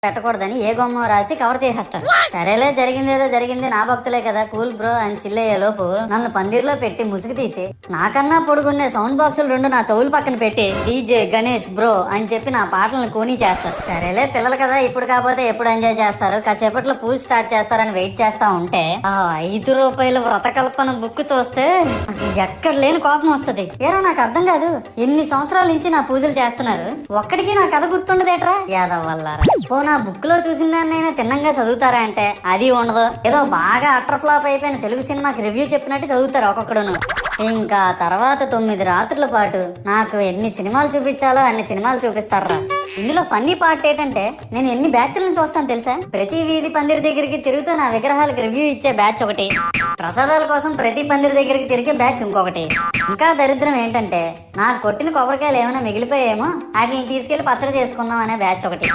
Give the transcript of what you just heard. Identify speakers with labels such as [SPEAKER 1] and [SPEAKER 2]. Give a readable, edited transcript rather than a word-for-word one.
[SPEAKER 1] పెట్టకూడదని ఏ గొమ్మ రాసి కవర్ చేసేస్తాడు. సరేలే, జరిగిందేదో జరిగింది, నా భక్తులే కదా, కూల్ బ్రో అని చిల్లయ్యే లోపు నన్ను పందిర్లో పెట్టి ముసుగు తీసి నాకన్నా పొడుగుండే సౌండ్ బాక్సులు 2 నా చెవులు పక్కన పెట్టి డీజే గణేష్ బ్రో అని చెప్పి నా పాటలను కూనీ చేస్తారు. సరేలే, పిల్లలు కదా, ఇప్పుడు కాకపోతే ఎప్పుడు ఎంజాయ్ చేస్తారు, కాసేపట్లో పూజ స్టార్ట్ చేస్తారని వెయిట్ చేస్తా ఉంటే ఆ 5 రూపాయల వ్రతకల్పన బుక్ చూస్తే ఎక్కడ లేని కోపం వస్తుంది. ఏరా, నాకు అర్థం కాదు, ఎన్ని సంవత్సరాల నుంచి నా పూజలు చేస్తున్నారు, ఒక్కడికి నా కథ గుర్తుండదేట్రా యాదవ్ వల్ల. నా బుక్ లో చూసిన దాన్నైనా తిన్నంగా చదువుతారా అంటే అది ఉండదు. ఏదో బాగా అటర్ ఫ్లాప్ అయిపోయిన తెలుగు సినిమాకి రివ్యూ చెప్పినట్టు చదువుతారు ఒక్కొక్కడును. ఇంకా తర్వాత 9 రాత్రుల పాటు నాకు ఎన్ని సినిమాలు చూపించాలో అన్ని సినిమాలు చూపిస్తారా. ఇందులో ఫన్నీ పార్ట్ ఏంటంటే నేను ఎన్ని బ్యాచ్లను చూస్తాను తెలుసా. ప్రతి వీధి పందిరి దగ్గరికి తిరుగుతూ నా విగ్రహాలకు రివ్యూ ఇచ్చే బ్యాచ్ ఒకటి, ప్రసాదాల కోసం ప్రతి పందిరి దగ్గరికి తిరిగే బ్యాచ్ ఇంకొకటి. ఇంకా దరిద్రం ఏంటంటే నాకు కొట్టిన కొబ్బరికాయలు ఏమైనా మిగిలిపోయేమో వాటిని తీసుకెళ్లి పచ్చడి చేసుకుందాం అనే బ్యాచ్ ఒకటి.